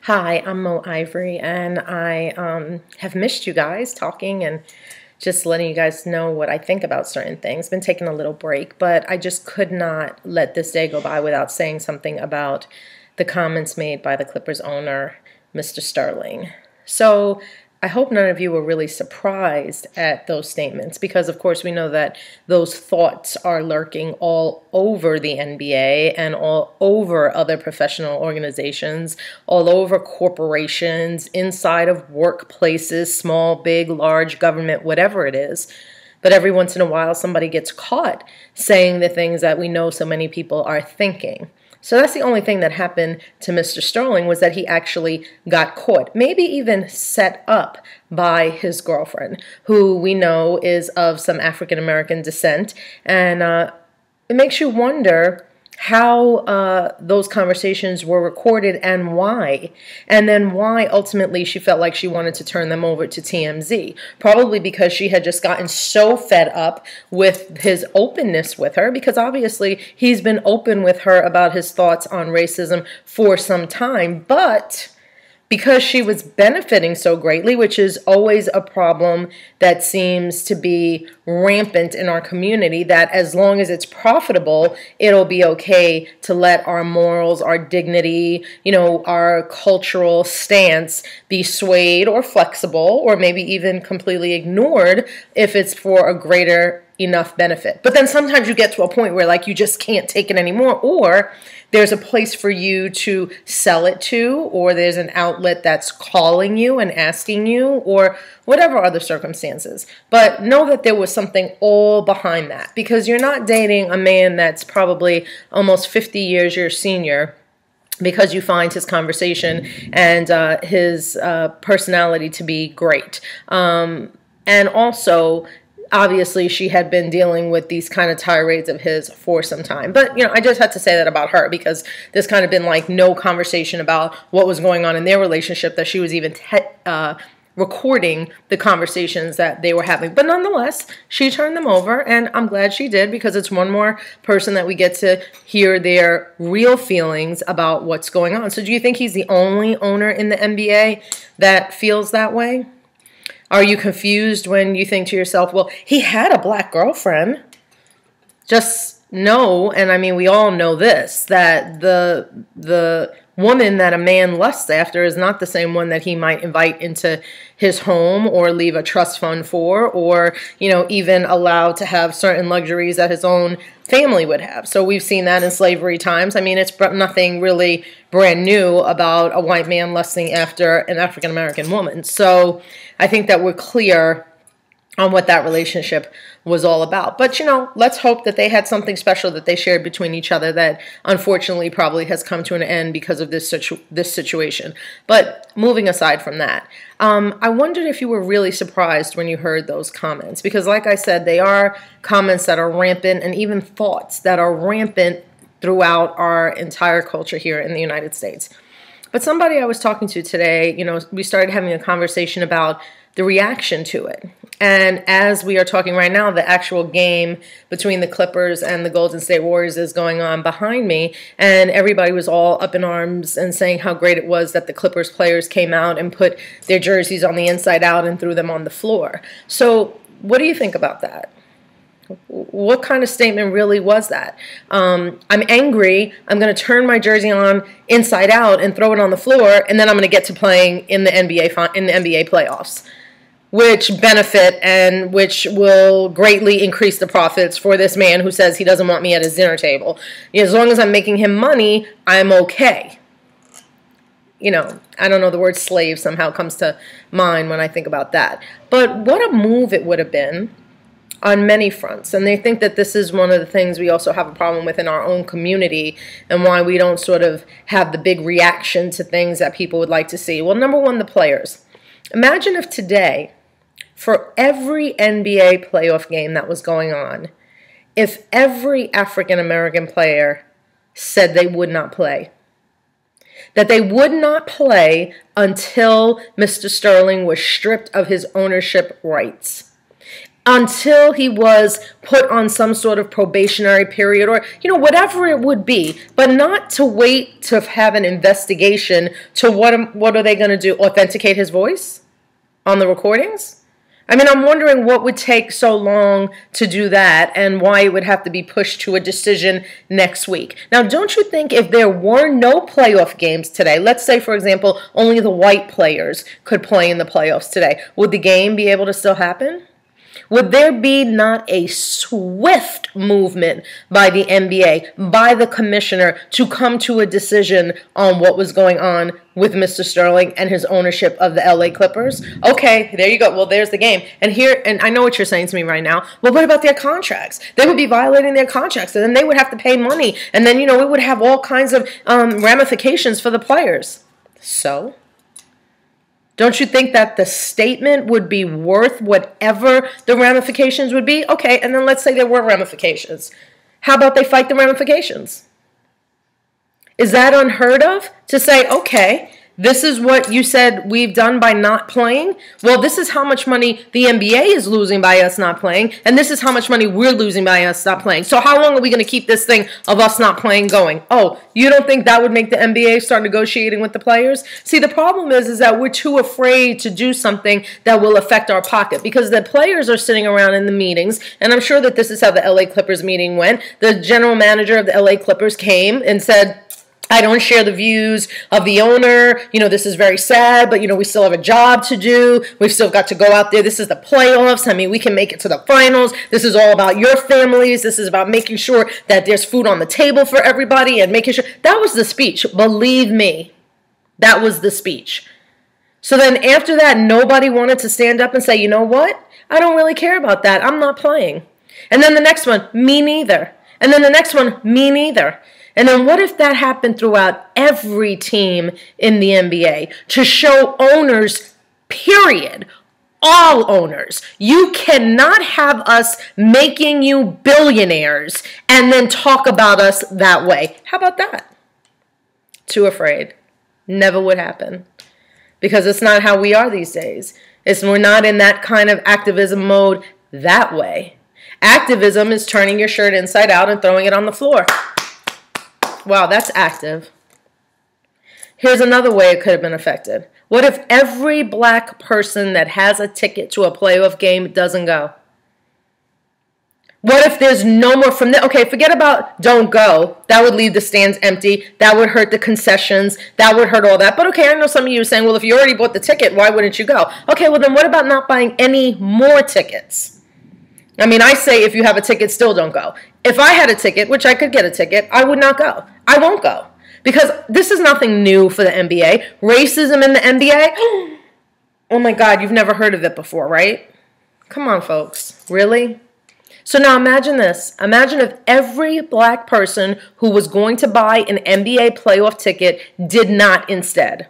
Hi, I'm Mo Ivory, and I have missed you guys talking and just letting you guys know what I think about certain things. Been taking a little break, but I just could not let this day go by without saying something about the comments made by the Clippers owner, Mr. Sterling. So I hope none of you were really surprised at those statements because, of course, we know that those thoughts are lurking all over the NBA and all over other professional organizations, all over corporations, inside of workplaces, small, big, large, government, whatever it is. But every once in a while, somebody gets caught saying the things that we know so many people are thinking. So that's the only thing that happened to Mr. Sterling, was that he actually got caught, maybe even set up by his girlfriend, who we know is of some African-American descent. And it makes you wonder how those conversations were recorded and why. And then why ultimately she felt like she wanted to turn them over to TMZ. Probably because she had just gotten so fed up with his openness with her, because obviously he's been open with her about his thoughts on racism for some time. But because she was benefiting so greatly, which is always a problem that seems to be rampant in our community, that as long as it's profitable, it'll be okay to let our morals, our dignity, our cultural stance be swayed or flexible or maybe even completely ignored if it's for a greater enough benefit. But then sometimes you get to a point where you just can't take it anymore, or there's a place for you to sell it to, or there's an outlet that's calling you and asking you, or whatever other circumstances. But know that there was something all behind that, because you're not dating a man that's probably almost 50 years your senior because you find his conversation and his personality to be great. And also, obviously, she had been dealing with these kind of tirades of his for some time. But, I just had to say that about her, because there's kind of been no conversation about what was going on in their relationship, that she was even recording the conversations that they were having. But nonetheless, she turned them over, and I'm glad she did, because it's one more person that we get to hear their real feelings about what's going on. So do you think he's the only owner in the NBA that feels that way? Are you confused when you think to yourself, well, he had a black girlfriend? Just know, and I mean, we all know this, that the woman that a man lusts after is not the same one that he might invite into his home or leave a trust fund for, or, even allow to have certain luxuries that his own family would have. So we've seen that in slavery times. I mean, it's nothing really brand new about a white man lusting after an African-American woman. So I think that we're clear on what that relationship was all about. But, let's hope that they had something special that they shared between each other that unfortunately probably has come to an end because of this situation. But moving aside from that, I wondered if you were really surprised when you heard those comments, because like I said, they are comments that are rampant, and even thoughts that are rampant throughout our entire culture here in the United States. But somebody I was talking to today, we started having a conversation about the reaction to it. And as we are talking right now, the actual game between the Clippers and the Golden State Warriors is going on behind me, and everybody was all up in arms and saying how great it was that the Clippers players came out and put their jerseys on the inside out and threw them on the floor. So what do you think about that? What kind of statement really was that? I'm angry, I'm going to turn my jersey on inside out and throw it on the floor, and then I'm going to get to playing in the NBA playoffs, which benefit and which will greatly increase the profits for this man who says he doesn't want me at his dinner table. As long as I'm making him money, I'm okay. I don't know, the word slave somehow comes to mind when I think about that. But what a move it would have been on many fronts. And they think that this is one of the things we also have a problem with in our own community, and why we don't sort of have the big reaction to things that people would like to see. Well, number one, the players. Imagine if today, for every NBA playoff game that was going on, if every African-American player said they would not play. That they would not play until Mr. Sterling was stripped of his ownership rights. until he was put on some sort of probationary period or, whatever it would be, but not to wait to have an investigation to what are they going to do, authenticate his voice on the recordings? I mean, I'm wondering what would take so long to do that and why it would have to be pushed to a decision next week. Now, don't you think if there were no playoff games today, let's say, for example, only the white players could play in the playoffs today, would the game be able to still happen? Would there be not a swift movement by the NBA, by the commissioner, to come to a decision on what was going on with Mr. Sterling and his ownership of the LA Clippers? Okay, there you go. Well, there's the game. And I know what you're saying to me right now. Well, what about their contracts? They would be violating their contracts, and then they would have to pay money. And then, we would have all kinds of ramifications for the players. So? Don't you think that the statement would be worth whatever the ramifications would be? Okay, and then let's say there were ramifications. How about they fight the ramifications? Is that unheard of? To say, okay, this is what you said we've done by not playing. Well, this is how much money the NBA is losing by us not playing, and this is how much money we're losing by us not playing. So how long are we going to keep this thing of us not playing going? Oh, you don't think that would make the NBA start negotiating with the players? See, the problem is that we're too afraid to do something that will affect our pocket because the players are sitting around in the meetings, and I'm sure that this is how the LA Clippers meeting went. The general manager of the LA Clippers came and said, I don't share the views of the owner. This is very sad, but, we still have a job to do. We've still got to go out there. This is the playoffs. I mean, we can make it to the finals. This is all about your families. This is about making sure that there's food on the table for everybody and making sure. That was the speech. Believe me, that was the speech. So then after that, nobody wanted to stand up and say, you know what? I don't really care about that. I'm not playing. And then the next one, me neither. And then the next one, me neither. And then what if that happened throughout every team in the NBA to show owners, period, all owners, you cannot have us making you billionaires and then talk about us that way. How about that? Too afraid. Never would happen. Because it's not how we are these days. We're not in that kind of activism mode that way. Activism is turning your shirt inside out and throwing it on the floor. Wow, that's active. Here's another way it could have been affected. What if every black person that has a ticket to a playoff game doesn't go? What if there's no more from there? Okay, forget about don't go. That would leave the stands empty. That would hurt the concessions. That would hurt all that. But okay, I know some of you are saying, well, if you already bought the ticket, why wouldn't you go? Okay, well then what about not buying any more tickets? I mean, I say if you have a ticket, still don't go. If I had a ticket, which I could get a ticket, I would not go. I won't go. Because this is nothing new for the NBA. Racism in the NBA? Oh my God, you've never heard of it before, right? Come on, folks. Really? So now imagine this. Imagine if every black person who was going to buy an NBA playoff ticket did not instead.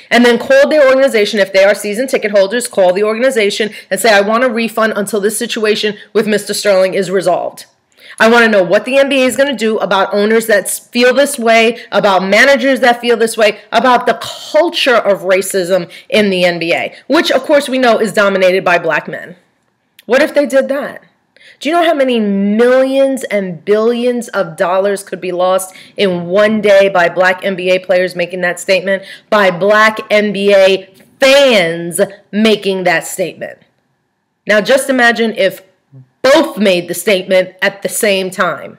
And then called their organization, if they are season ticket holders, call the organization and say, I want a refund until this situation with Mr. Sterling is resolved. I want to know what the NBA is going to do about owners that feel this way, about managers that feel this way, about the culture of racism in the NBA, which, of course, we know is dominated by black men. What if they did that? Do you know how many millions and billions of dollars could be lost in one day by black NBA players making that statement, by black NBA fans making that statement? Now, just imagine if both made the statement at the same time.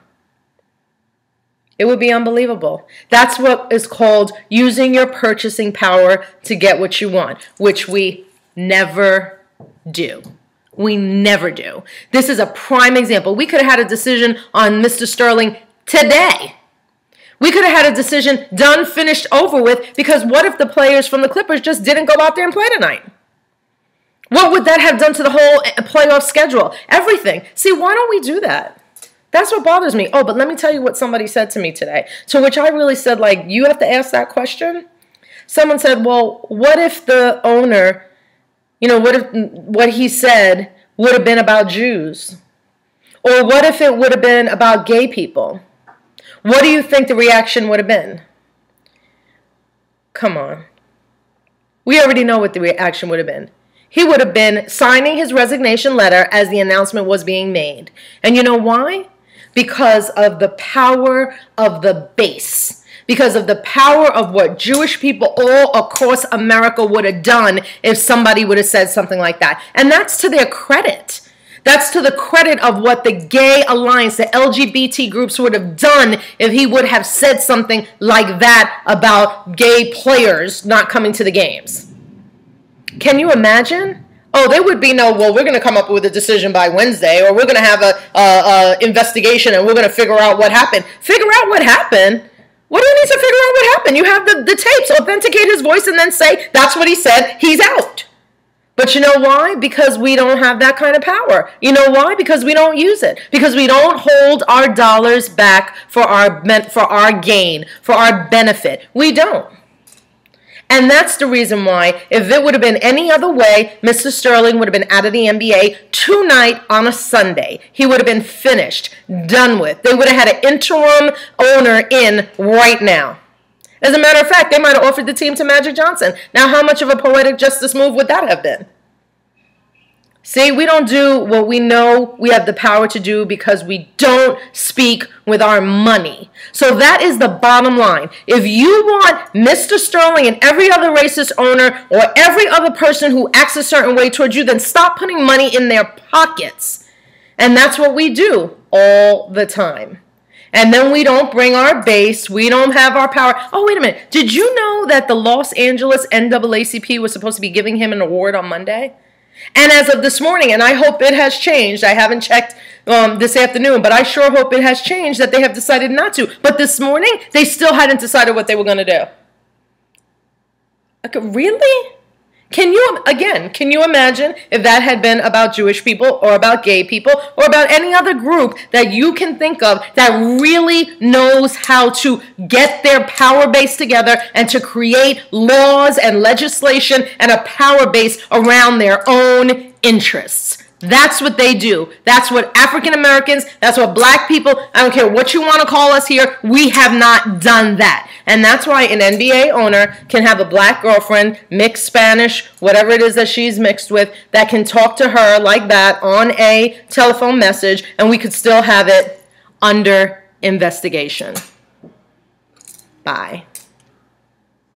It would be unbelievable. That's what is called using your purchasing power to get what you want, which we never do. We never do. This is a prime example. We could have had a decision on Mr. Sterling today. We could have had a decision done, finished, over with, because what if the players from the Clippers just didn't go out there and play tonight? What would that have done to the whole playoff schedule? Everything. See, why don't we do that? That's what bothers me. Oh, but let me tell you what somebody said to me today, to which I really said, like, you have to ask that question? Someone said, well, what if the owner, what if what he said would have been about Jews? Or what if it would have been about gay people? What do you think the reaction would have been? Come on. We already know what the reaction would have been. He would have been signing his resignation letter as the announcement was being made. And you know why? Because of the power of the base. Because of the power of what Jewish people all across America would have done if somebody would have said something like that. And that's to their credit. That's to the credit of what the gay alliance, the LGBT groups would have done if he would have said something like that about gay players not coming to the games. Can you imagine? Oh, there would be no, well, we're going to come up with a decision by Wednesday, or we're going to have a investigation and we're going to figure out what happened. Figure out what happened? What do you need to figure out what happened? You have the tapes, authenticate his voice, and then say, that's what he said, he's out. But you know why? Because we don't have that kind of power. You know why? Because we don't use it. Because we don't hold our dollars back for our gain, for our benefit. We don't. And that's the reason why, if it would have been any other way, Mr. Sterling would have been out of the NBA tonight on a Sunday. He would have been finished, done with. They would have had an interim owner in right now. As a matter of fact, they might have offered the team to Magic Johnson. Now, how much of a poetic justice move would that have been? See, we don't do what we know we have the power to do because we don't speak with our money. So that is the bottom line. If you want Mr. Sterling and every other racist owner or every other person who acts a certain way towards you, then stop putting money in their pockets. And that's what we do all the time. And then we don't bring our base. We don't have our power. Oh, wait a minute. Did you know that the Los Angeles NAACP was supposed to be giving him an award on Monday? And as of this morning, and I hope it has changed, I haven't checked this afternoon, but I sure hope it has changed that they have decided not to. But this morning, they still hadn't decided what they were going to do. Okay, really? Can you imagine if that had been about Jewish people or about gay people or about any other group that you can think of that really knows how to get their power base together and to create laws and legislation and a power base around their own interests? That's what they do. That's what African Americans, that's what black people, I don't care what you want to call us here, we have not done that. And that's why an NBA owner can have a black girlfriend, mixed Spanish, whatever it is that she's mixed with, that can talk to her like that on a telephone message, and we could still have it under investigation. Bye.